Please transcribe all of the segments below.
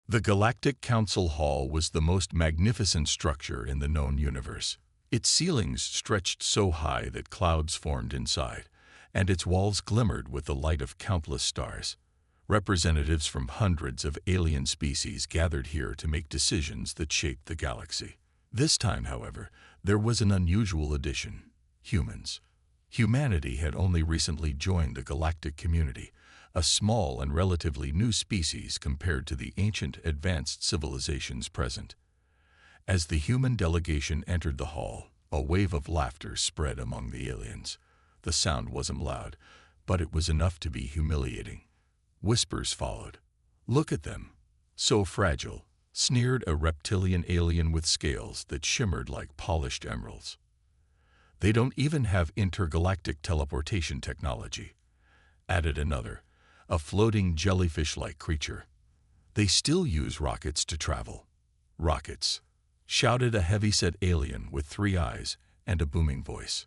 The Galactic Council Hall was the most magnificent structure in the known universe. Its ceilings stretched so high that clouds formed inside, and its walls glimmered with the light of countless stars. Representatives from hundreds of alien species gathered here to make decisions that shaped the galaxy. This time, however, there was an unusual addition: humans. Humanity had only recently joined the galactic community, a small and relatively new species compared to the ancient advanced civilizations present. As the human delegation entered the hall, a wave of laughter spread among the aliens. The sound wasn't loud, but it was enough to be humiliating. Whispers followed. "Look at them. So fragile," sneered a reptilian alien with scales that shimmered like polished emeralds. "They don't even have intergalactic teleportation technology," added another, a floating jellyfish-like creature. "They still use rockets to travel." "Rockets," shouted a heavy-set alien with 3 eyes and a booming voice.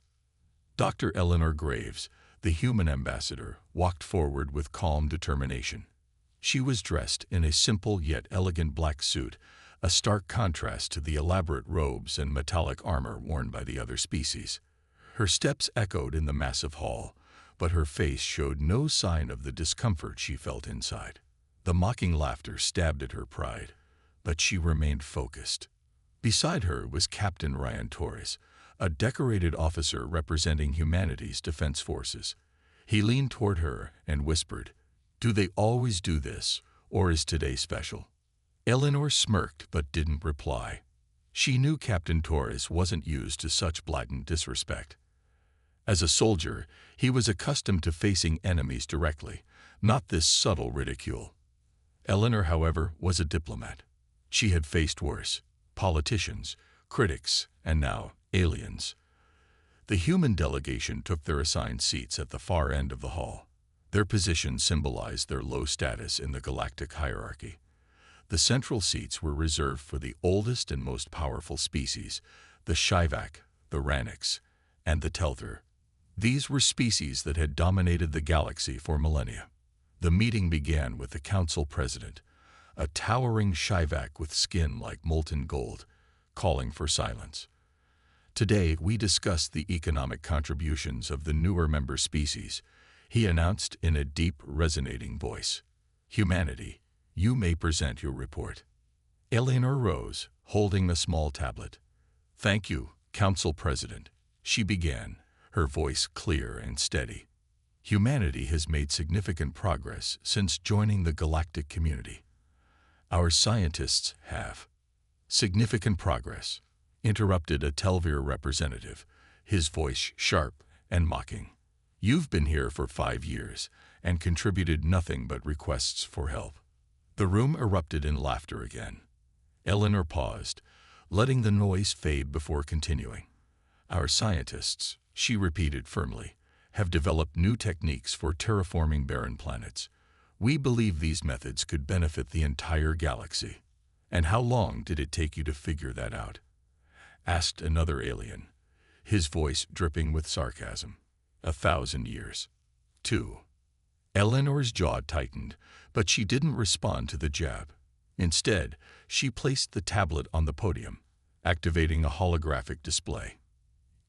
Dr. Eleanor Graves, the human ambassador, walked forward with calm determination. She was dressed in a simple yet elegant black suit, a stark contrast to the elaborate robes and metallic armor worn by the other species. Her steps echoed in the massive hall, but her face showed no sign of the discomfort she felt inside. The mocking laughter stabbed at her pride, but she remained focused. Beside her was Captain Ryan Torres, a decorated officer representing humanity's defense forces. He leaned toward her and whispered, "Do they always do this, or is today special?" Eleanor smirked but didn't reply. She knew Captain Torres wasn't used to such blatant disrespect. As a soldier, he was accustomed to facing enemies directly, not this subtle ridicule. Eleanor, however, was a diplomat. She had faced worse: politicians, critics, and now aliens. The human delegation took their assigned seats at the far end of the hall. Their position symbolized their low status in the galactic hierarchy. The central seats were reserved for the oldest and most powerful species: the HFY, the Ranix, and the Telther. These were species that had dominated the galaxy for millennia. The meeting began with the council president, a towering HFY with skin like molten gold, calling for silence. "Today we discuss the economic contributions of the newer member species," he announced in a deep, resonating voice. "Humanity, you may present your report." Eleanor rose, holding a small tablet. "Thank you, Council President," she began, her voice clear and steady. "Humanity has made significant progress since joining the galactic community. Our scientists have." "Significant progress," interrupted a Telvir representative, his voice sharp and mocking. "You've been here for 5 years and contributed nothing but requests for help." The room erupted in laughter again. Eleanor paused, letting the noise fade before continuing. "Our scientists," she repeated firmly, "have developed new techniques for terraforming barren planets. We believe these methods could benefit the entire galaxy." "And how long did it take you to figure that out?" asked another alien, his voice dripping with sarcasm. "1,000 years. 2. Eleanor's jaw tightened, but she didn't respond to the jab. Instead, she placed the tablet on the podium, activating a holographic display.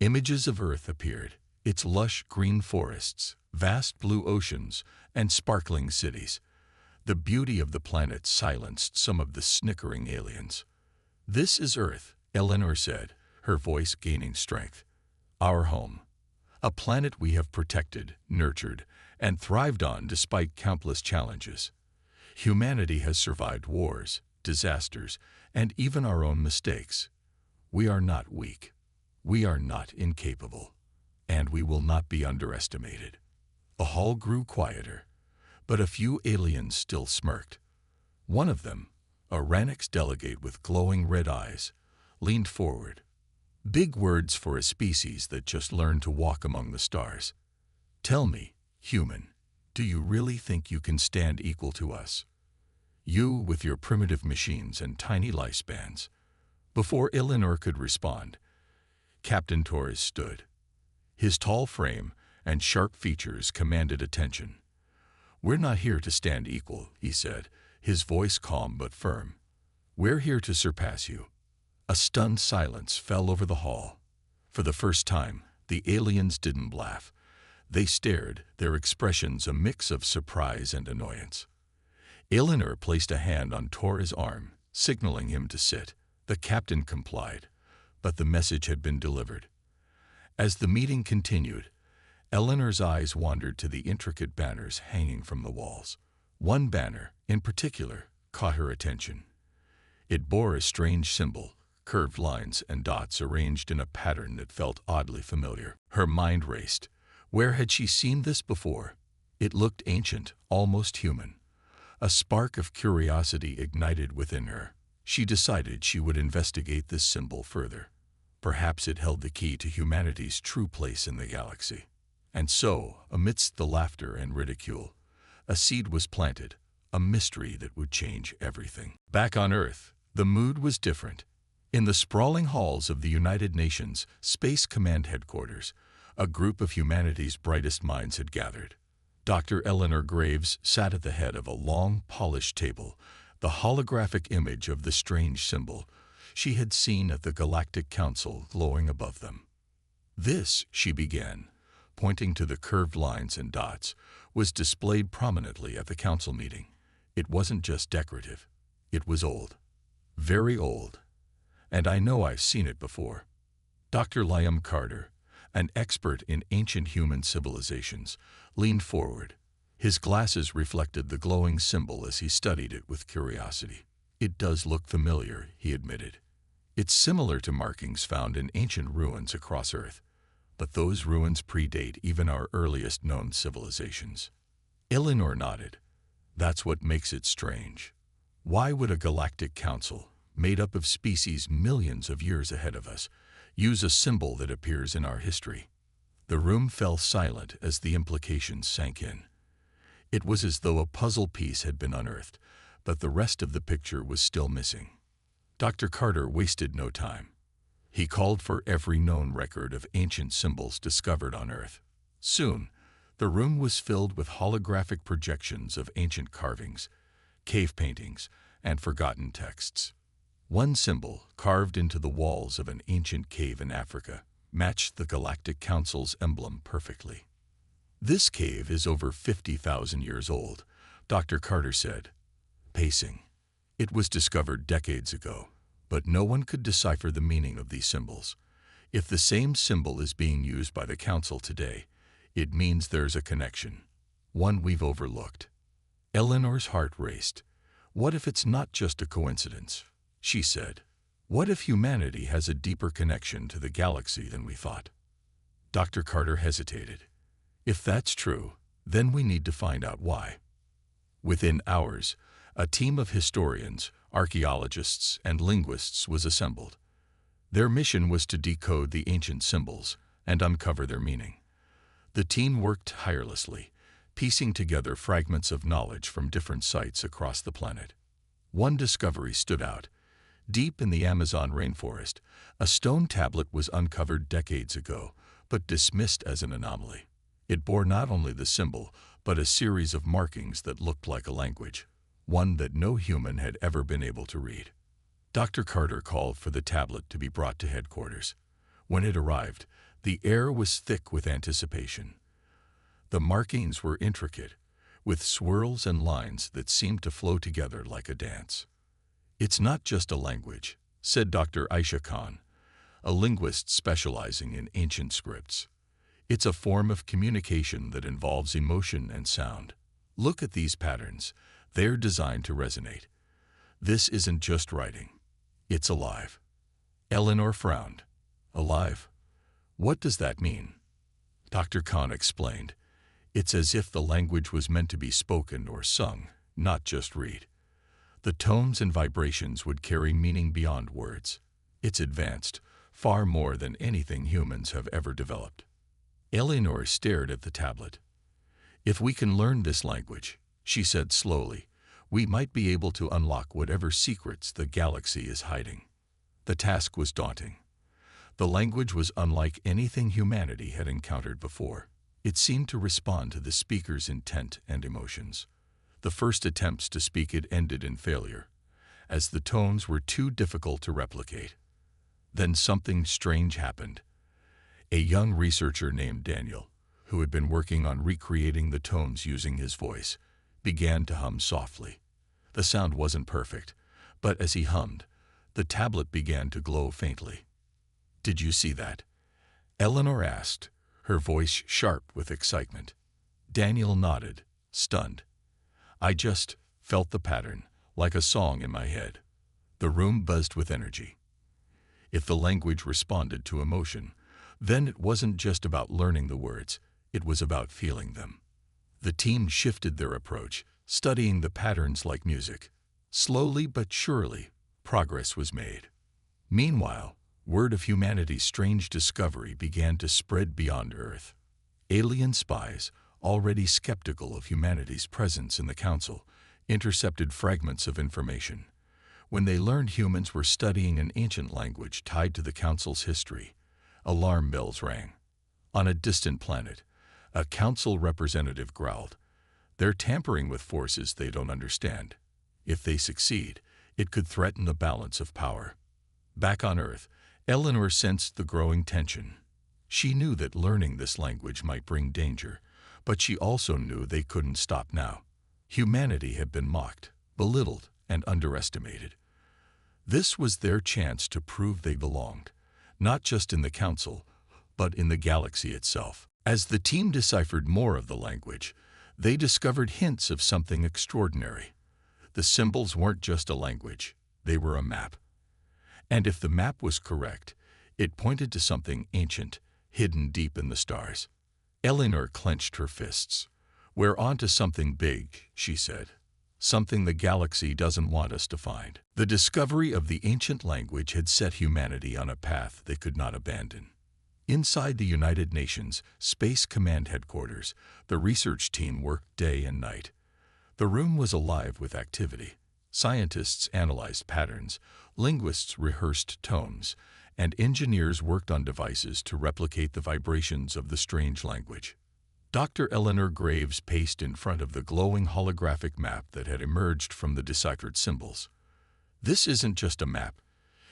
Images of Earth appeared, its lush green forests, vast blue oceans, and sparkling cities. The beauty of the planet silenced some of the snickering aliens. "This is Earth," Eleanor said, her voice gaining strength. "Our home. A planet we have protected, nurtured, and thrived on despite countless challenges. Humanity has survived wars, disasters, and even our own mistakes. We are not weak. We are not incapable. And we will not be underestimated." The hall grew quieter, but a few aliens still smirked. One of them, a Ranix delegate with glowing red eyes, leaned forward. "Big words for a species that just learned to walk among the stars. Tell me, human, do you really think you can stand equal to us? You with your primitive machines and tiny lifespans." Before Eleanor could respond, Captain Torres stood. His tall frame and sharp features commanded attention. "We're not here to stand equal," he said, his voice calm but firm. "We're here to surpass you." A stunned silence fell over the hall. For the first time, the aliens didn't laugh. They stared, their expressions a mix of surprise and annoyance. Eleanor placed a hand on Tor's arm, signaling him to sit. The captain complied, but the message had been delivered. As the meeting continued, Eleanor's eyes wandered to the intricate banners hanging from the walls. One banner, in particular, caught her attention. It bore a strange symbol, curved lines and dots arranged in a pattern that felt oddly familiar. Her mind raced. Where had she seen this before? It looked ancient, almost human. A spark of curiosity ignited within her. She decided she would investigate this symbol further. Perhaps it held the key to humanity's true place in the galaxy. And so, amidst the laughter and ridicule, a seed was planted, a mystery that would change everything. Back on Earth, the mood was different. In the sprawling halls of the United Nations Space Command Headquarters, a group of humanity's brightest minds had gathered. Dr. Eleanor Graves sat at the head of a long, polished table, the holographic image of the strange symbol she had seen at the Galactic Council glowing above them. "This," she began, pointing to the curved lines and dots, was displayed prominently at the council meeting. It wasn't just decorative. It was old. Very old. And I know I've seen it before. Dr. Liam Carter, an expert in ancient human civilizations, leaned forward. His glasses reflected the glowing symbol as he studied it with curiosity. "It does look familiar," he admitted. "It's similar to markings found in ancient ruins across Earth, but those ruins predate even our earliest known civilizations." Eleanor nodded. "That's what makes it strange. Why would a galactic council, made up of species millions of years ahead of us, use a symbol that appears in our history?" The room fell silent as the implications sank in. It was as though a puzzle piece had been unearthed, but the rest of the picture was still missing. Dr. Carter wasted no time. He called for every known record of ancient symbols discovered on Earth. Soon, the room was filled with holographic projections of ancient carvings, cave paintings, and forgotten texts. One symbol, carved into the walls of an ancient cave in Africa, matched the Galactic Council's emblem perfectly. "This cave is over 50,000 years old," Dr. Carter said, pacing. "It was discovered decades ago, but no one could decipher the meaning of these symbols. If the same symbol is being used by the Council today, it means there's a connection, one we've overlooked." Eleanor's heart raced. "What if it's not just a coincidence?" she said. "What if humanity has a deeper connection to the galaxy than we thought?" Dr. Carter hesitated. "If that's true, then we need to find out why." Within hours, a team of historians, archaeologists, and linguists was assembled. Their mission was to decode the ancient symbols and uncover their meaning. The team worked tirelessly, piecing together fragments of knowledge from different sites across the planet. One discovery stood out. Deep in the Amazon rainforest, a stone tablet was uncovered decades ago, but dismissed as an anomaly. It bore not only the symbol, but a series of markings that looked like a language, one that no human had ever been able to read. Dr. Carter called for the tablet to be brought to headquarters. When it arrived, the air was thick with anticipation. The markings were intricate, with swirls and lines that seemed to flow together like a dance. "It's not just a language," said Dr. Aisha Khan, a linguist specializing in ancient scripts. "It's a form of communication that involves emotion and sound. Look at these patterns. They're designed to resonate. This isn't just writing. It's alive." Eleanor frowned. "Alive? What does that mean?" Dr. Khan explained. "It's as if the language was meant to be spoken or sung, not just read. The tones and vibrations would carry meaning beyond words. It's advanced, far more than anything humans have ever developed." Eleanor stared at the tablet. "If we can learn this language," she said slowly, "we might be able to unlock whatever secrets the galaxy is hiding." The task was daunting. The language was unlike anything humanity had encountered before. It seemed to respond to the speaker's intent and emotions. The first attempts to speak it ended in failure, as the tones were too difficult to replicate. Then something strange happened. A young researcher named Daniel, who had been working on recreating the tones using his voice, began to hum softly. The sound wasn't perfect, but as he hummed, the tablet began to glow faintly. "Did you see that?" Eleanor asked, her voice sharp with excitement. Daniel nodded, stunned. "I just felt the pattern, like a song in my head." The room buzzed with energy. If the language responded to emotion, then it wasn't just about learning the words, it was about feeling them. The team shifted their approach, studying the patterns like music. Slowly but surely, progress was made. Meanwhile, word of humanity's strange discovery began to spread beyond Earth. Alien spies, already skeptical of humanity's presence in the Council, intercepted fragments of information. When they learned humans were studying an ancient language tied to the Council's history, alarm bells rang. On a distant planet, a Council representative growled, "They're tampering with forces they don't understand. If they succeed, it could threaten the balance of power." Back on Earth, Eleanor sensed the growing tension. She knew that learning this language might bring danger, but she also knew they couldn't stop now. Humanity had been mocked, belittled, and underestimated. This was their chance to prove they belonged, not just in the Council, but in the galaxy itself. As the team deciphered more of the language, they discovered hints of something extraordinary. The symbols weren't just a language, they were a map. And if the map was correct, it pointed to something ancient, hidden deep in the stars. Eleanor clenched her fists. "We're onto something big," she said. "Something the galaxy doesn't want us to find." The discovery of the ancient language had set humanity on a path they could not abandon. Inside the United Nations Space Command Headquarters, the research team worked day and night. The room was alive with activity. Scientists analyzed patterns, linguists rehearsed tones, and engineers worked on devices to replicate the vibrations of the strange language. Dr. Eleanor Graves paced in front of the glowing holographic map that had emerged from the deciphered symbols. "This isn't just a map,"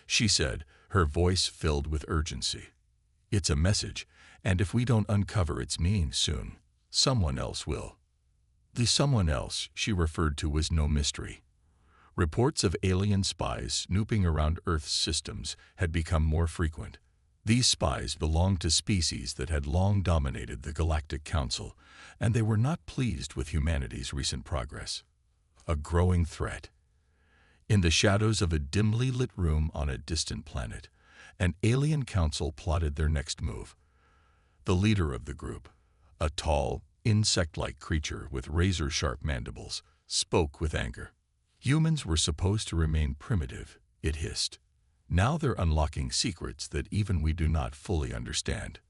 she said, her voice filled with urgency. "It's a message, and if we don't uncover its meaning soon, someone else will." The someone else she referred to was no mystery. Reports of alien spies snooping around Earth's systems had become more frequent. These spies belonged to species that had long dominated the Galactic Council, and they were not pleased with humanity's recent progress. A growing threat. In the shadows of a dimly lit room on a distant planet, an alien council plotted their next move. The leader of the group, a tall, insect-like creature with razor-sharp mandibles, spoke with anger. "Humans were supposed to remain primitive," it hissed. "Now they're unlocking secrets that even we do not fully understand."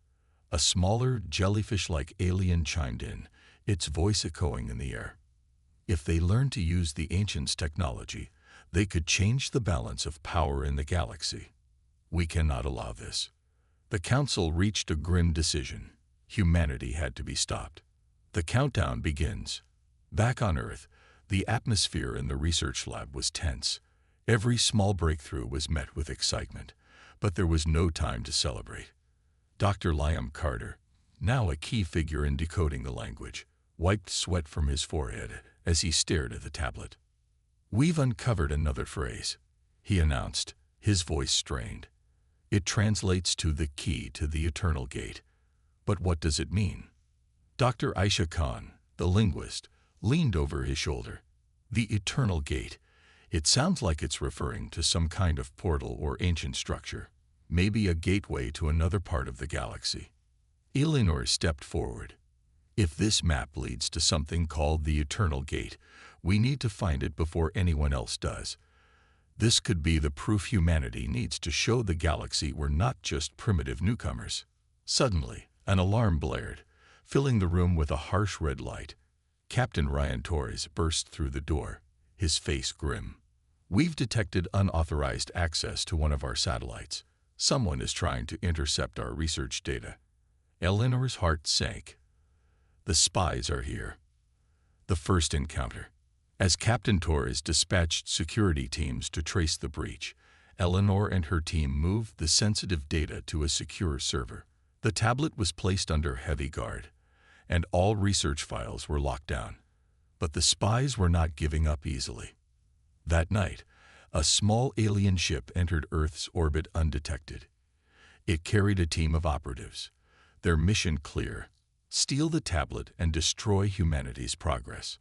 A smaller, jellyfish-like alien chimed in, its voice echoing in the air. "If they learn to use the ancients' technology, they could change the balance of power in the galaxy. We cannot allow this." The Council reached a grim decision. Humanity had to be stopped. The countdown begins. Back on Earth, the atmosphere in the research lab was tense. Every small breakthrough was met with excitement, but there was no time to celebrate. Dr. Liam Carter, now a key figure in decoding the language, wiped sweat from his forehead as he stared at the tablet. "We've uncovered another phrase," he announced, his voice strained. "It translates to the key to the eternal gate. But what does it mean?" Dr. Aisha Khan, the linguist, leaned over his shoulder. "The eternal gate. It sounds like it's referring to some kind of portal or ancient structure, maybe a gateway to another part of the galaxy." Eleanor stepped forward. "If this map leads to something called the eternal gate, we need to find it before anyone else does. This could be the proof humanity needs to show the galaxy we're not just primitive newcomers." Suddenly, an alarm blared, filling the room with a harsh red light. Captain Ryan Torres burst through the door, his face grim. "We've detected unauthorized access to one of our satellites. Someone is trying to intercept our research data." Eleanor's heart sank. The spies are here. The first encounter. As Captain Torres dispatched security teams to trace the breach, Eleanor and her team moved the sensitive data to a secure server. The tablet was placed under heavy guard, and all research files were locked down. But the spies were not giving up easily. That night, a small alien ship entered Earth's orbit undetected. It carried a team of operatives. Their mission clear: steal the tablet and destroy humanity's progress.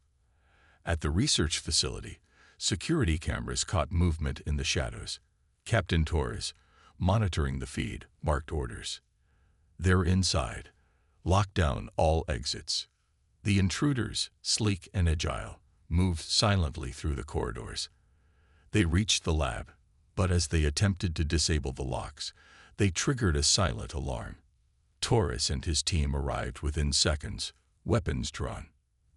At the research facility, security cameras caught movement in the shadows. Captain Torres, monitoring the feed, barked orders. They're inside. Lock down all exits. The intruders, sleek and agile, moved silently through the corridors. They reached the lab, but as they attempted to disable the locks, they triggered a silent alarm. Torres and his team arrived within seconds, weapons drawn.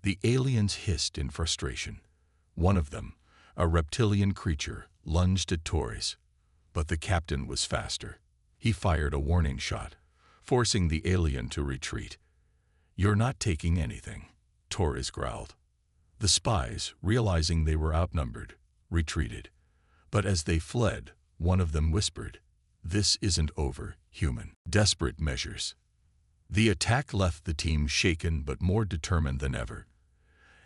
The aliens hissed in frustration. One of them, a reptilian creature, lunged at Torres. But the captain was faster. He fired a warning shot, forcing the alien to retreat. "You're not taking anything," Torres growled. The spies, realizing they were outnumbered, retreated. But as they fled, one of them whispered, "This isn't over, human." Desperate measures. The attack left the team shaken but more determined than ever.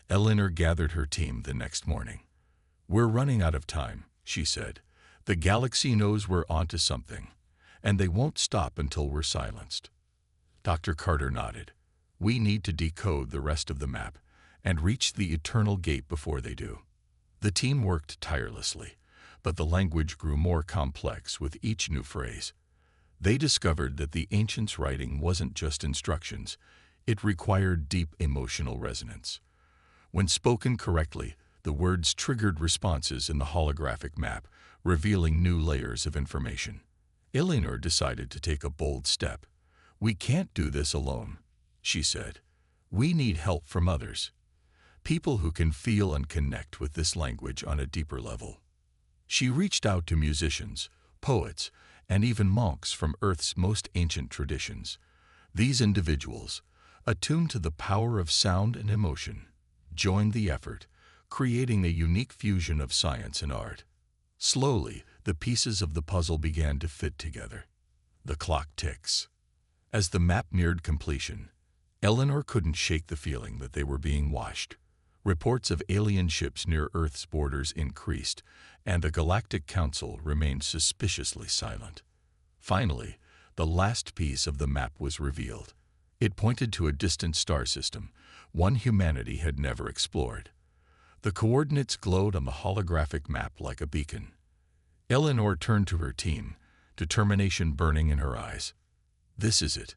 Eleanor gathered her team the next morning. "We're running out of time," she said. "The galaxy knows we're onto something, and they won't stop until we're silenced." Dr. Carter nodded. "We need to decode the rest of the map and reach the Eternal Gate before they do." The team worked tirelessly, but the language grew more complex with each new phrase. They discovered that the ancients' writing wasn't just instructions, it required deep emotional resonance. When spoken correctly, the words triggered responses in the holographic map, revealing new layers of information. Eleanor decided to take a bold step. "We can't do this alone," she said. "We need help from others. People who can feel and connect with this language on a deeper level." She reached out to musicians, poets, and even monks from Earth's most ancient traditions. These individuals, attuned to the power of sound and emotion, joined the effort, creating a unique fusion of science and art. Slowly, the pieces of the puzzle began to fit together. The clock ticks. As the map neared completion, Eleanor couldn't shake the feeling that they were being watched. Reports of alien ships near Earth's borders increased, and the Galactic Council remained suspiciously silent. Finally, the last piece of the map was revealed. It pointed to a distant star system, one humanity had never explored. The coordinates glowed on the holographic map like a beacon. Eleanor turned to her team, determination burning in her eyes. "This is it.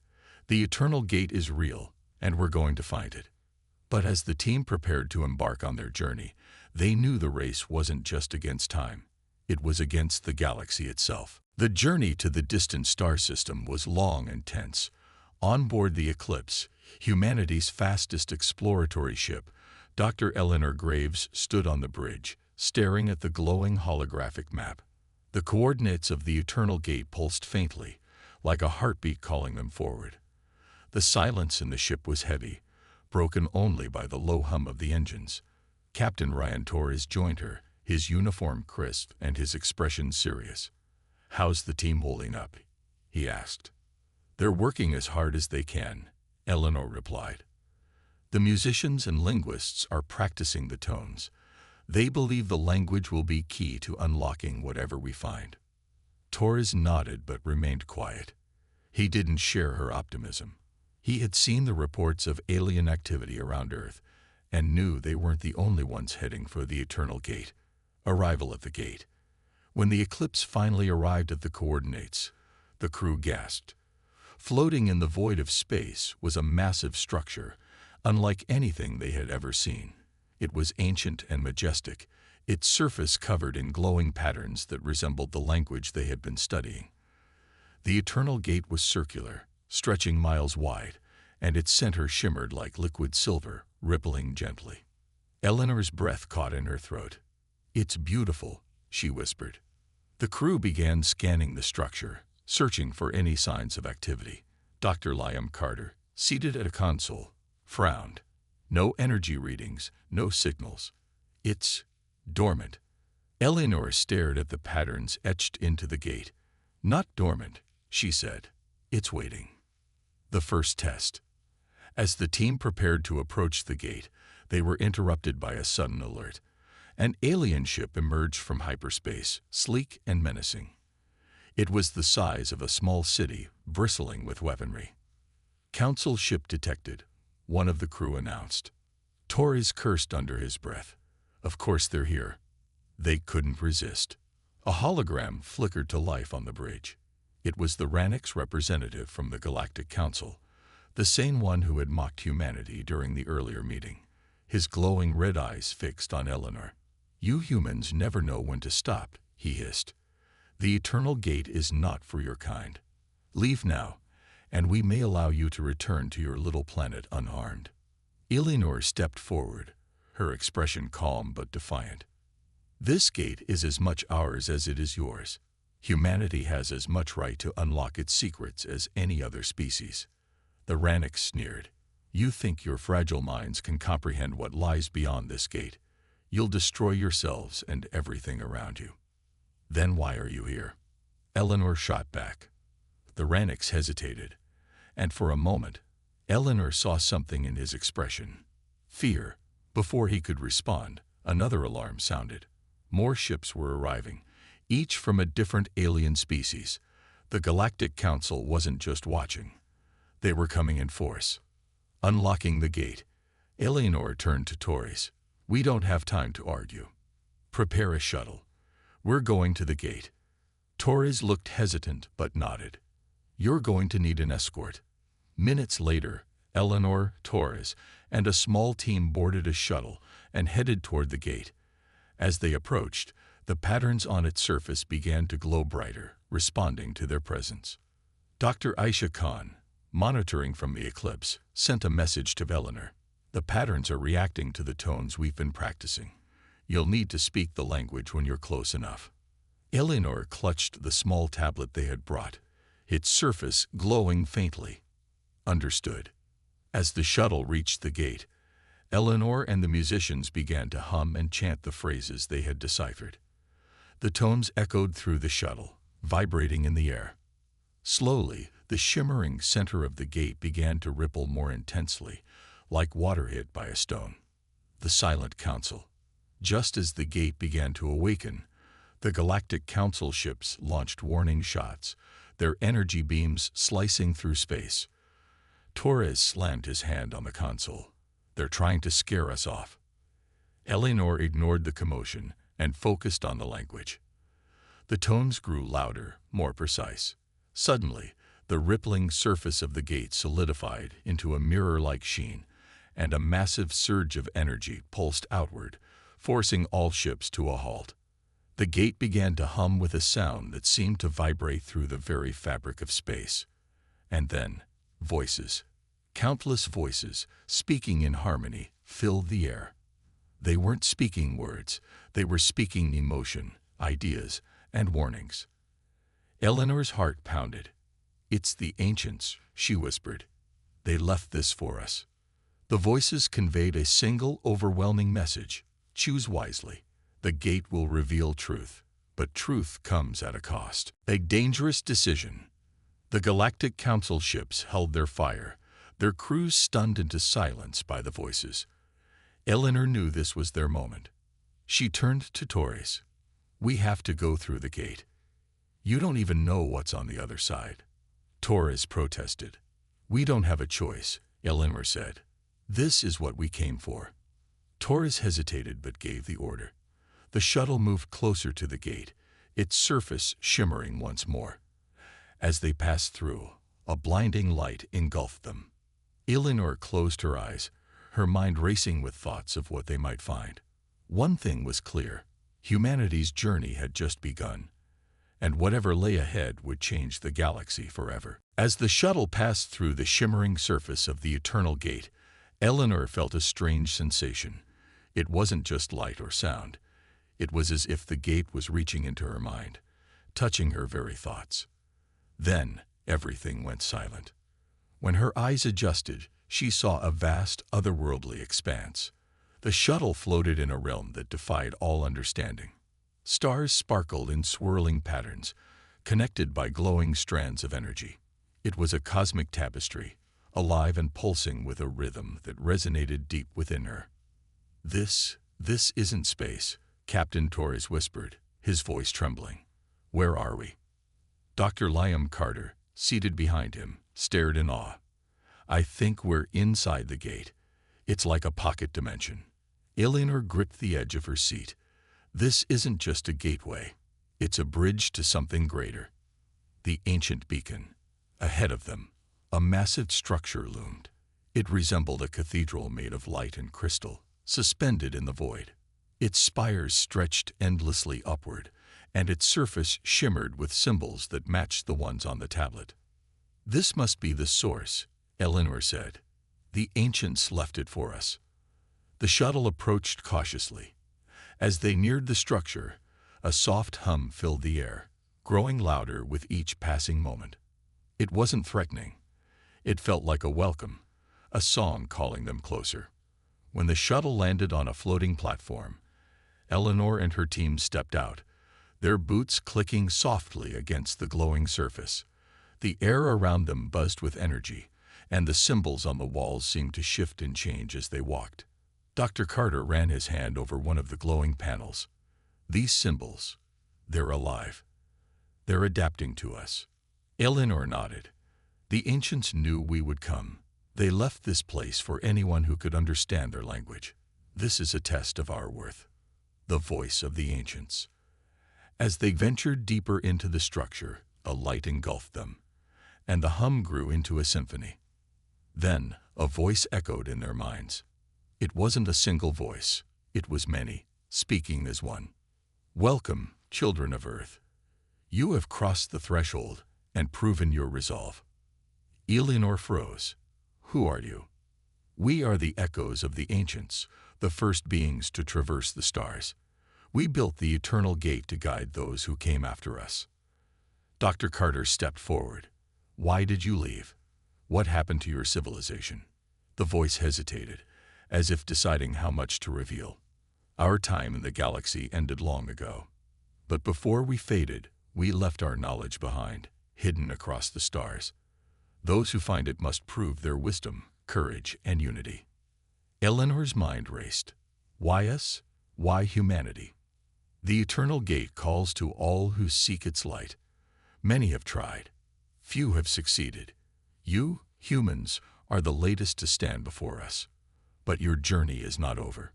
The Eternal Gate is real, and we're going to find it." But as the team prepared to embark on their journey, they knew the race wasn't just against time. It was against the galaxy itself. The journey to the distant star system was long and tense. On board the Eclipse, humanity's fastest exploratory ship, Dr. Eleanor Graves stood on the bridge, staring at the glowing holographic map. The coordinates of the Eternal Gate pulsed faintly, like a heartbeat calling them forward. The silence in the ship was heavy, broken only by the low hum of the engines. Captain Ryan Torres joined her, his uniform crisp and his expression serious. "How's the team holding up?" he asked. "They're working as hard as they can," Eleanor replied. "The musicians and linguists are practicing the tones. They believe the language will be key to unlocking whatever we find." Torres nodded but remained quiet. He didn't share her optimism. He had seen the reports of alien activity around Earth and knew they weren't the only ones heading for the Eternal Gate. Arrival at the gate. When the Eclipse finally arrived at the coordinates, the crew gasped. Floating in the void of space was a massive structure, unlike anything they had ever seen. It was ancient and majestic, its surface covered in glowing patterns that resembled the language they had been studying. The Eternal Gate was circular, stretching miles wide, and its center shimmered like liquid silver, rippling gently. Eleanor's breath caught in her throat. "It's beautiful," she whispered. The crew began scanning the structure, searching for any signs of activity. Dr. Liam Carter, seated at a console, frowned. No energy readings, no signals. It's dormant. Eleanor stared at the patterns etched into the gate. Not dormant, she said. It's waiting. The first test. As the team prepared to approach the gate, they were interrupted by a sudden alert. An alien ship emerged from hyperspace, sleek and menacing. It was the size of a small city, bristling with weaponry. "Council ship detected," one of the crew announced. Torres cursed under his breath. Of course they're here. They couldn't resist. A hologram flickered to life on the bridge. It was the Ranix representative from the Galactic Council, the same one who had mocked humanity during the earlier meeting, his glowing red eyes fixed on Eleanor. "You humans never know when to stop," he hissed. "The Eternal Gate is not for your kind. Leave now, and we may allow you to return to your little planet unharmed." Eleanor stepped forward, her expression calm but defiant. "This gate is as much ours as it is yours. Humanity has as much right to unlock its secrets as any other species." The Ranix sneered. "You think your fragile minds can comprehend what lies beyond this gate? You'll destroy yourselves and everything around you." "Then why are you here?" Eleanor shot back. The Ranix hesitated, and for a moment, Eleanor saw something in his expression. Fear. Before he could respond, another alarm sounded. More ships were arriving, each from a different alien species. The Galactic Council wasn't just watching. They were coming in force. Unlocking the gate, Eleanor turned to Torres. "We don't have time to argue. Prepare a shuttle. We're going to the gate." Torres looked hesitant but nodded. "You're going to need an escort." Minutes later, Eleanor, Torres, and a small team boarded a shuttle and headed toward the gate. As they approached, the patterns on its surface began to glow brighter, responding to their presence. Dr. Aisha Khan, monitoring from the eclipse, sent a message to Eleanor. "The patterns are reacting to the tones we've been practicing. You'll need to speak the language when you're close enough." Eleanor clutched the small tablet they had brought, its surface glowing faintly. "Understood." As the shuttle reached the gate, Eleanor and the musicians began to hum and chant the phrases they had deciphered. The tones echoed through the shuttle, vibrating in the air. Slowly, the shimmering center of the gate began to ripple more intensely, like water hit by a stone. The Silent Council. Just as the gate began to awaken, the Galactic Council ships launched warning shots, their energy beams slicing through space. Torres slammed his hand on the console. "They're trying to scare us off." Eleanor ignored the commotion and focused on the language. The tones grew louder, more precise. Suddenly, the rippling surface of the gate solidified into a mirror-like sheen, and a massive surge of energy pulsed outward, forcing all ships to a halt. The gate began to hum with a sound that seemed to vibrate through the very fabric of space. And then, voices. Countless voices, speaking in harmony, filled the air. They weren't speaking words, they were speaking emotion, ideas, and warnings. Eleanor's heart pounded. "It's the ancients," she whispered. "They left this for us." The voices conveyed a single, overwhelming message. Choose wisely. The gate will reveal truth, but truth comes at a cost. A dangerous decision. The Galactic Council ships held their fire, their crews stunned into silence by the voices. Eleanor knew this was their moment. She turned to Torres. "We have to go through the gate. You don't even know what's on the other side." Torres protested. "We don't have a choice," Eleanor said. "This is what we came for." Torres hesitated but gave the order. The shuttle moved closer to the gate, its surface shimmering once more. As they passed through, a blinding light engulfed them. Eleanor closed her eyes, her mind racing with thoughts of what they might find. One thing was clear: humanity's journey had just begun, and whatever lay ahead would change the galaxy forever. As the shuttle passed through the shimmering surface of the Eternal Gate, Eleanor felt a strange sensation. It wasn't just light or sound. It was as if the gate was reaching into her mind, touching her very thoughts. Then everything went silent. When her eyes adjusted, she saw a vast, otherworldly expanse. The shuttle floated in a realm that defied all understanding. Stars sparkled in swirling patterns, connected by glowing strands of energy. It was a cosmic tapestry, alive and pulsing with a rhythm that resonated deep within her. This isn't space," Captain Torres whispered, his voice trembling. "Where are we?" Dr. Liam Carter, seated behind him, stared in awe. "I think we're inside the gate. It's like a pocket dimension." Eleanor gripped the edge of her seat. "This isn't just a gateway. It's a bridge to something greater." The ancient beacon. Ahead of them, a massive structure loomed. It resembled a cathedral made of light and crystal, suspended in the void. Its spires stretched endlessly upward, and its surface shimmered with symbols that matched the ones on the tablet. "This must be the source," Eleanor said. "The ancients left it for us." The shuttle approached cautiously. As they neared the structure, a soft hum filled the air, growing louder with each passing moment. It wasn't threatening. It felt like a welcome, a song calling them closer. When the shuttle landed on a floating platform, Eleanor and her team stepped out, their boots clicking softly against the glowing surface. The air around them buzzed with energy, and the symbols on the walls seemed to shift and change as they walked. Dr. Carter ran his hand over one of the glowing panels. "These symbols, they're alive. They're adapting to us." Eleanor nodded. "The ancients knew we would come. They left this place for anyone who could understand their language. This is a test of our worth." The voice of the ancients. As they ventured deeper into the structure, a light engulfed them, and the hum grew into a symphony. Then, a voice echoed in their minds. It wasn't a single voice. It was many, speaking as one. "Welcome, children of Earth. You have crossed the threshold and proven your resolve." Eleanor froze. "Who are you?" "We are the echoes of the ancients, the first beings to traverse the stars. We built the eternal gate to guide those who came after us." Dr. Carter stepped forward. "Why did you leave? What happened to your civilization?" The voice hesitated, as if deciding how much to reveal. "Our time in the galaxy ended long ago. But before we faded, we left our knowledge behind, hidden across the stars. Those who find it must prove their wisdom, courage, and unity." Eleanor's mind raced. Why us? Why humanity? The eternal gate calls to all who seek its light. Many have tried. Few have succeeded. You, humans, are the latest to stand before us. But your journey is not over.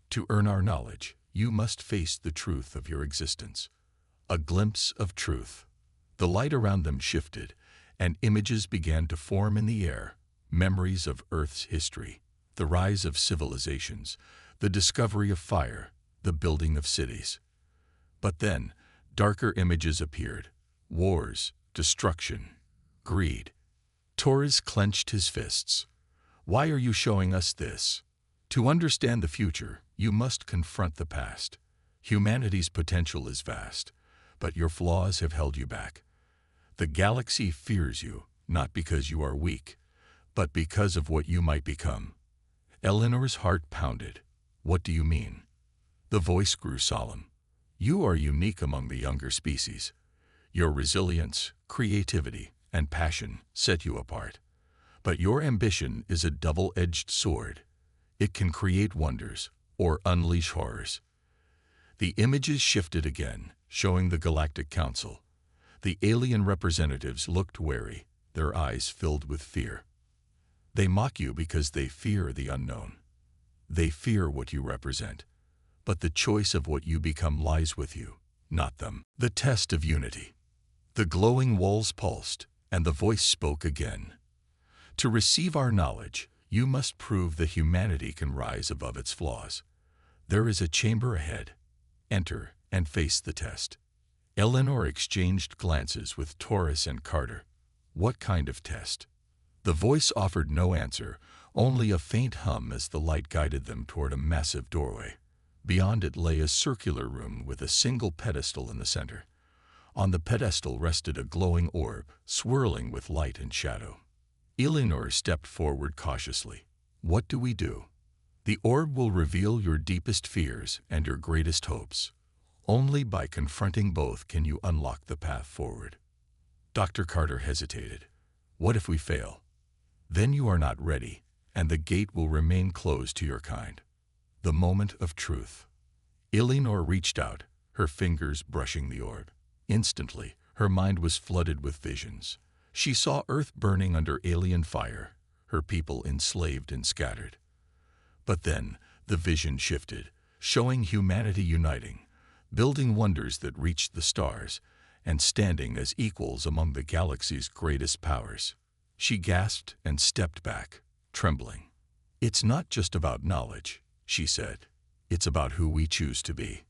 To earn our knowledge, you must face the truth of your existence. A glimpse of truth. The light around them shifted, and images began to form in the air, memories of Earth's history, the rise of civilizations, the discovery of fire, the building of cities. But then, darker images appeared. Wars, destruction, greed. Torres clenched his fists. "Why are you showing us this? To understand the future, you must confront the past. Humanity's potential is vast, but your flaws have held you back. The galaxy fears you, not because you are weak, but because of what you might become." Eleanor's heart pounded. "What do you mean?" The voice grew solemn. "You are unique among the younger species. Your resilience, creativity, and passion set you apart. But your ambition is a double-edged sword. It can create wonders or unleash horrors." The images shifted again, showing the Galactic Council. The alien representatives looked wary, their eyes filled with fear. "They mock you because they fear the unknown. They fear what you represent. But the choice of what you become lies with you, not them." The test of unity. The glowing walls pulsed, and the voice spoke again. "To receive our knowledge, you must prove that humanity can rise above its flaws. There is a chamber ahead. Enter and face the test." Eleanor exchanged glances with Torres and Carter. What kind of test? The voice offered no answer, only a faint hum as the light guided them toward a massive doorway. Beyond it lay a circular room with a single pedestal in the center. On the pedestal rested a glowing orb, swirling with light and shadow. Eleanor stepped forward cautiously. "What do we do?" The orb will reveal your deepest fears and your greatest hopes. Only by confronting both can you unlock the path forward. Dr. Carter hesitated. What if we fail? Then you are not ready, and the gate will remain closed to your kind. The moment of truth. Eleanor reached out, her fingers brushing the orb. Instantly, her mind was flooded with visions. She saw Earth burning under alien fire, her people enslaved and scattered. But then, the vision shifted, showing humanity uniting, building wonders that reached the stars, and standing as equals among the galaxy's greatest powers. She gasped and stepped back, trembling. It's not just about knowledge, she said. It's about who we choose to be.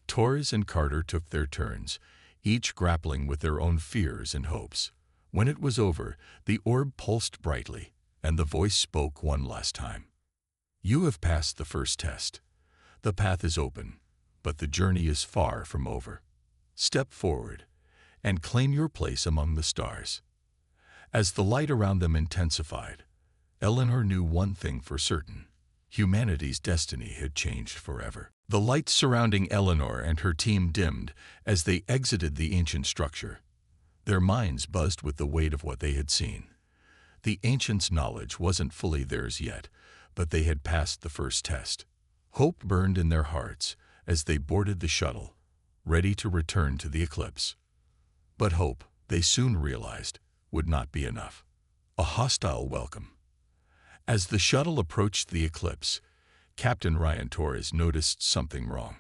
Torres and Carter took their turns, each grappling with their own fears and hopes. When it was over, the orb pulsed brightly, and the voice spoke one last time. You have passed the first test. The path is open, but the journey is far from over. Step forward and claim your place among the stars. As the light around them intensified, Eleanor knew one thing for certain. Humanity's destiny had changed forever. The lights surrounding Eleanor and her team dimmed as they exited the ancient structure. Their minds buzzed with the weight of what they had seen. The ancients' knowledge wasn't fully theirs yet, but they had passed the first test. Hope burned in their hearts as they boarded the shuttle, ready to return to the eclipse. But hope, they soon realized, would not be enough. A hostile welcome. As the shuttle approached the eclipse, Captain Ryan Torres noticed something wrong.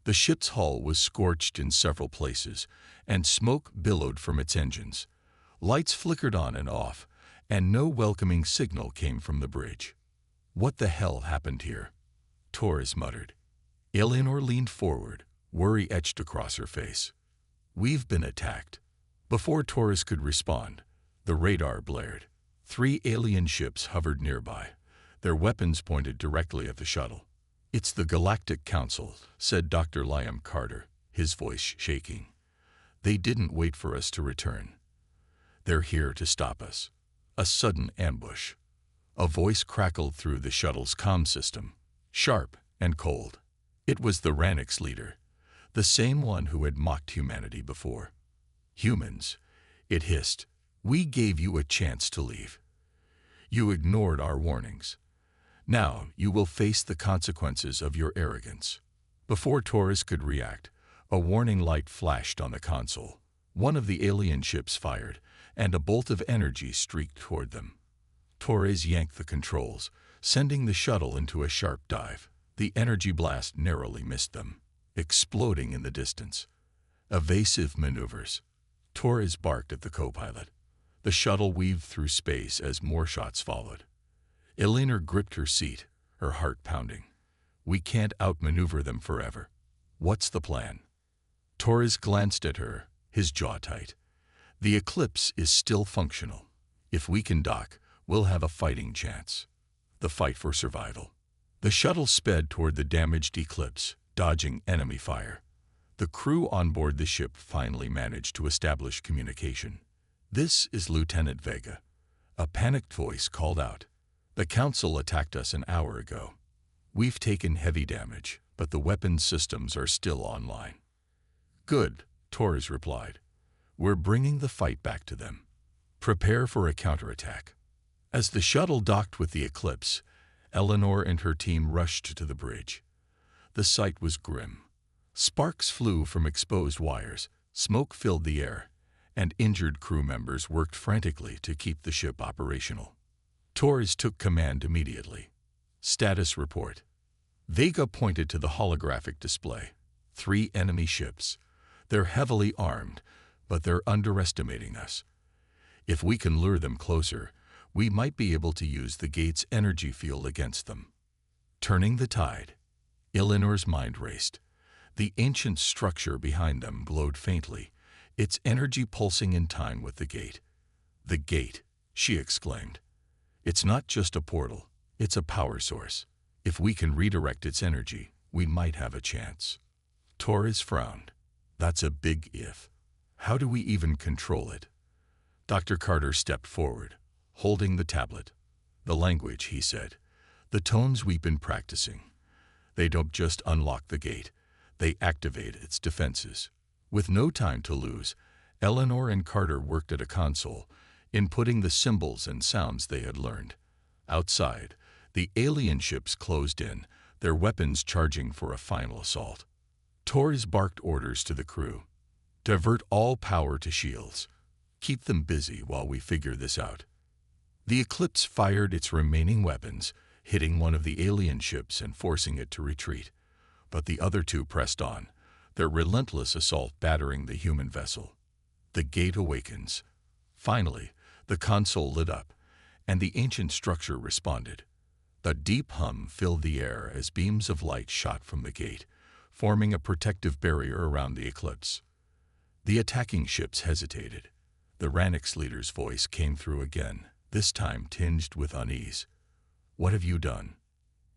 The ship's hull was scorched in several places, and smoke billowed from its engines. Lights flickered on and off, and no welcoming signal came from the bridge. What the hell happened here? Torres muttered. Eleanor leaned forward, worry etched across her face. We've been attacked. Before Torres could respond, the radar blared. 3 alien ships hovered nearby, their weapons pointed directly at the shuttle. It's the Galactic Council, said Dr. Liam Carter, his voice shaking. They didn't wait for us to return. They're here to stop us. A sudden ambush. A voice crackled through the shuttle's comm system, sharp and cold. It was the Ranix leader, the same one who had mocked humanity before. Humans, it hissed, we gave you a chance to leave. You ignored our warnings. Now you will face the consequences of your arrogance. Before Torres could react, a warning light flashed on the console. One of the alien ships fired, and a bolt of energy streaked toward them. Torres yanked the controls, sending the shuttle into a sharp dive. The energy blast narrowly missed them, exploding in the distance. Evasive maneuvers. Torres barked at the co-pilot. The shuttle weaved through space as more shots followed. Eleanor gripped her seat, her heart pounding. We can't outmaneuver them forever. What's the plan? Torres glanced at her, his jaw tight. The eclipse is still functional. If we can dock, we'll have a fighting chance. The fight for survival. The shuttle sped toward the damaged eclipse, dodging enemy fire. The crew on board the ship finally managed to establish communication. This is Lieutenant Vega. A panicked voice called out. The Council attacked us an hour ago. We've taken heavy damage, but the weapons systems are still online. Good, Torres replied. We're bringing the fight back to them. Prepare for a counterattack. As the shuttle docked with the Eclipse, Eleanor and her team rushed to the bridge. The sight was grim. Sparks flew from exposed wires, smoke filled the air, and injured crew members worked frantically to keep the ship operational. Torres took command immediately. Status report. Vega pointed to the holographic display. 3 enemy ships. They're heavily armed, but they're underestimating us. If we can lure them closer, we might be able to use the gate's energy field against them. Turning the tide. Eleanor's mind raced. The ancient structure behind them glowed faintly, its energy pulsing in time with the gate. The gate, she exclaimed. It's not just a portal, it's a power source. If we can redirect its energy, we might have a chance. Torres frowned. That's a big if. How do we even control it? Dr. Carter stepped forward, holding the tablet. The language, he said. The tones we've been practicing. They don't just unlock the gate, they activate its defenses. With no time to lose, Eleanor and Carter worked at a console, inputting the symbols and sounds they had learned. Outside, the alien ships closed in, their weapons charging for a final assault. Torres barked orders to the crew. Divert all power to shields. Keep them busy while we figure this out. The Eclipse fired its remaining weapons, hitting one of the alien ships and forcing it to retreat. But the other two pressed on, their relentless assault battering the human vessel. The gate awakens. Finally, the console lit up, and the ancient structure responded. The deep hum filled the air as beams of light shot from the gate, forming a protective barrier around the Eclipse. The attacking ships hesitated. The Ranix leader's voice came through again, this time tinged with unease. "What have you done?"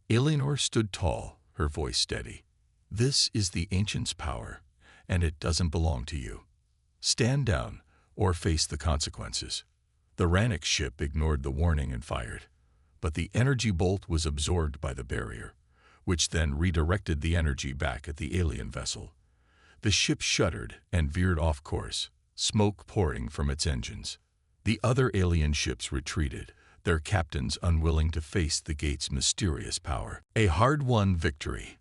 Eleanor stood tall, her voice steady. "This is the Ancient's power, and it doesn't belong to you. Stand down, or face the consequences." The Ranix ship ignored the warning and fired, but the energy bolt was absorbed by the barrier, which then redirected the energy back at the alien vessel. The ship shuddered and veered off course, smoke pouring from its engines. The other alien ships retreated, their captains unwilling to face the gate's mysterious power. A hard-won victory.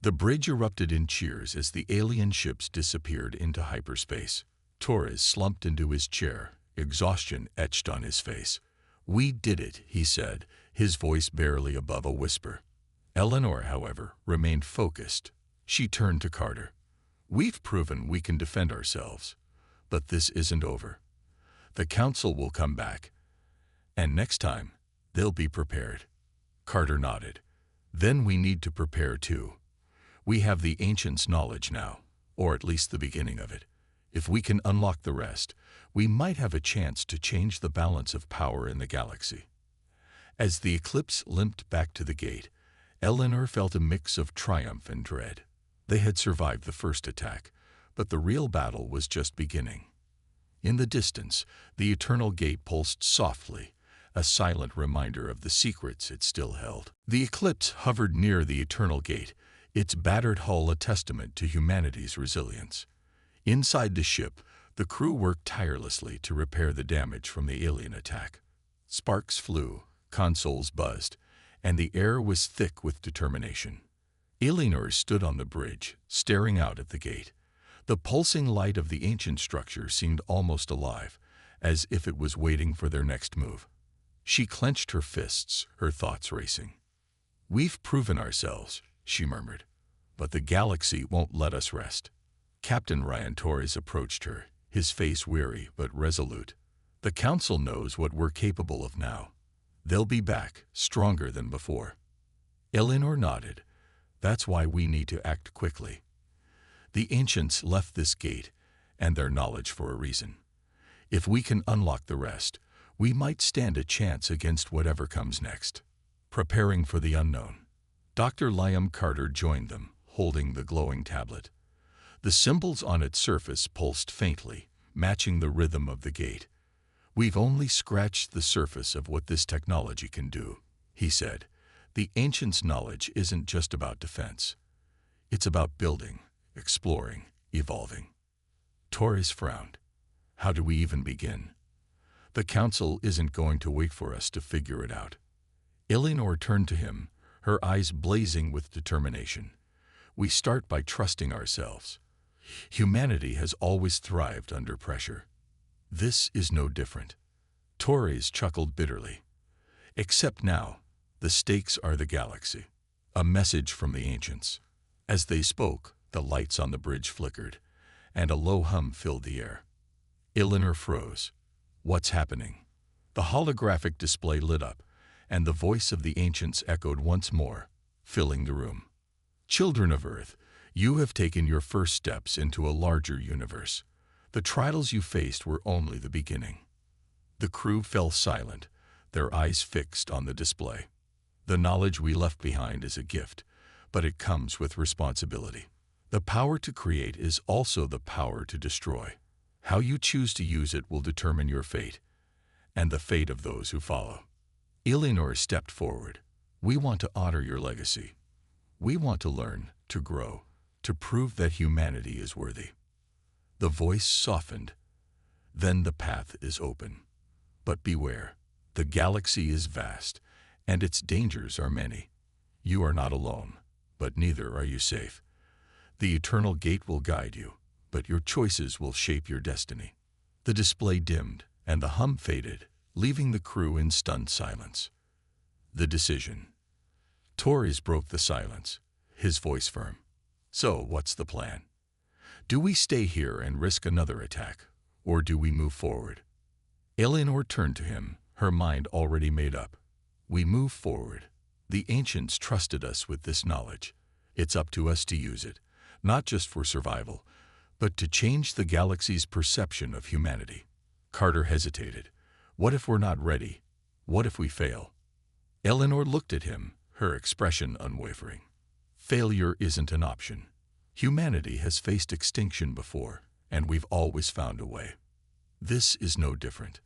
The bridge erupted in cheers as the alien ships disappeared into hyperspace. Torres slumped into his chair, exhaustion etched on his face. "We did it," he said, his voice barely above a whisper. Eleanor, however, remained focused. She turned to Carter. "We've proven we can defend ourselves, but this isn't over. The Council will come back, and next time, they'll be prepared." Carter nodded. "Then we need to prepare too. We have the Ancients' knowledge now, or at least the beginning of it. If we can unlock the rest, we might have a chance to change the balance of power in the galaxy." As the Eclipse limped back to the gate, Eleanor felt a mix of triumph and dread. They had survived the first attack, but the real battle was just beginning. In the distance, the Eternal Gate pulsed softly, a silent reminder of the secrets it still held. The Eclipse hovered near the Eternal Gate, its battered hull a testament to humanity's resilience. Inside the ship, the crew worked tirelessly to repair the damage from the alien attack. Sparks flew, consoles buzzed, and the air was thick with determination. Eleanor stood on the bridge, staring out at the gate. The pulsing light of the ancient structure seemed almost alive, as if it was waiting for their next move. She clenched her fists, her thoughts racing. "We've proven ourselves," she murmured, "but the galaxy won't let us rest." Captain Ryan Torres approached her, his face weary but resolute. "The Council knows what we're capable of now. They'll be back, stronger than before." Eleanor nodded. "That's why we need to act quickly. The Ancients left this gate, and their knowledge for a reason. If we can unlock the rest, we might stand a chance against whatever comes next." Preparing for the unknown, Dr. Liam Carter joined them, holding the glowing tablet. The symbols on its surface pulsed faintly, matching the rhythm of the gate. "We've only scratched the surface of what this technology can do," he said. "The Ancients' knowledge isn't just about defense. It's about building, exploring, evolving." Torres frowned. "How do we even begin? The Council isn't going to wait for us to figure it out." Eleanor turned to him, her eyes blazing with determination. "We start by trusting ourselves. Humanity has always thrived under pressure. This is no different." Torres chuckled bitterly. "Except now, the stakes are the galaxy. A message from the Ancients." As they spoke, the lights on the bridge flickered, and a low hum filled the air. Eleanor froze. "What's happening?" The holographic display lit up, and the voice of the Ancients echoed once more, filling the room. "Children of Earth, you have taken your first steps into a larger universe. The trials you faced were only the beginning." The crew fell silent, their eyes fixed on the display. "The knowledge we left behind is a gift, but it comes with responsibility. The power to create is also the power to destroy. How you choose to use it will determine your fate, and the fate of those who follow." Eleanor stepped forward. We want to honor your legacy. We want to learn, to grow, to prove that humanity is worthy. The voice softened. Then the path is open. But beware, the galaxy is vast, and its dangers are many. You are not alone, but neither are you safe. The eternal gate will guide you, but your choices will shape your destiny. The display dimmed, and the hum faded, leaving the crew in stunned silence. The decision. Torres broke the silence, his voice firm. So, what's the plan? Do we stay here and risk another attack, or do we move forward? Eleanor turned to him, her mind already made up. We move forward. The ancients trusted us with this knowledge. It's up to us to use it, not just for survival, but to change the galaxy's perception of humanity. Carter hesitated. What if we're not ready? What if we fail? Eleanor looked at him, her expression unwavering. Failure isn't an option. Humanity has faced extinction before, and we've always found a way. This is no different.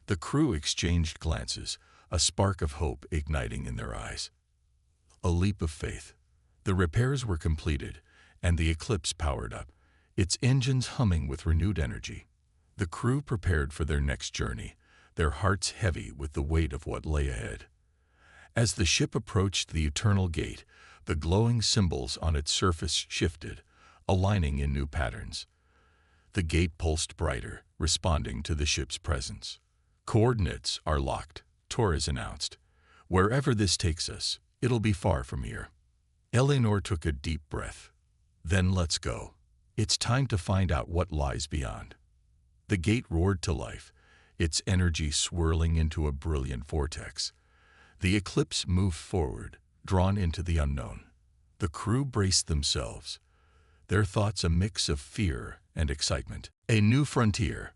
The crew exchanged glances, a spark of hope igniting in their eyes. A leap of faith. The repairs were completed, and the Eclipse powered up, its engines humming with renewed energy. The crew prepared for their next journey, their hearts heavy with the weight of what lay ahead. As the ship approached the Eternal Gate, the glowing symbols on its surface shifted, aligning in new patterns. The gate pulsed brighter, responding to the ship's presence. Coordinates are locked, Torres announced. Wherever this takes us, it'll be far from here. Eleanor took a deep breath. Then let's go. It's time to find out what lies beyond. The gate roared to life, its energy swirling into a brilliant vortex. The Eclipse moved forward, drawn into the unknown. The crew braced themselves, their thoughts a mix of fear and excitement. A new frontier.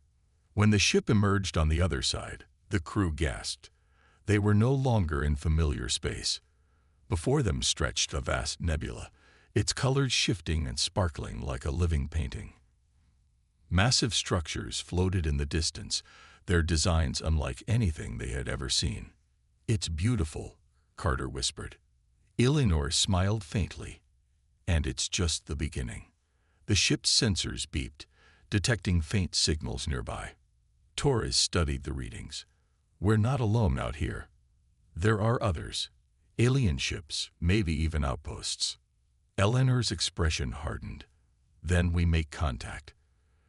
When the ship emerged on the other side, the crew gasped. They were no longer in familiar space. Before them stretched a vast nebula, its colors shifting and sparkling like a living painting. Massive structures floated in the distance, their designs unlike anything they had ever seen. It's beautiful, Carter whispered. Eleanor smiled faintly. And it's just the beginning. The ship's sensors beeped, detecting faint signals nearby. Torres studied the readings. We're not alone out here. There are others. Alien ships, maybe even outposts. Eleanor's expression hardened. Then we make contact.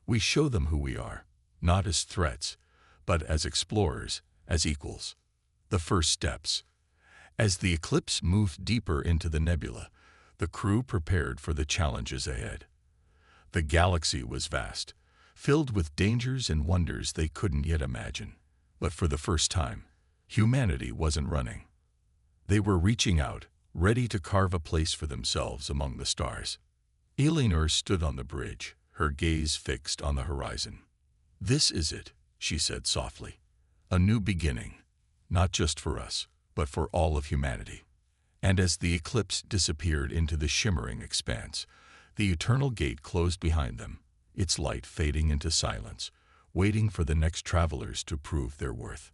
We show them who we are, not as threats, but as explorers, as equals. The first steps. As the Eclipse moved deeper into the nebula, the crew prepared for the challenges ahead. The galaxy was vast, filled with dangers and wonders they couldn't yet imagine. But for the first time, humanity wasn't running. They were reaching out, ready to carve a place for themselves among the stars. Eleanor stood on the bridge, her gaze fixed on the horizon. This is it, she said softly. A new beginning, not just for us, but for all of humanity. And as the Eclipse disappeared into the shimmering expanse, the Eternal Gate closed behind them, its light fading into silence, waiting for the next travelers to prove their worth.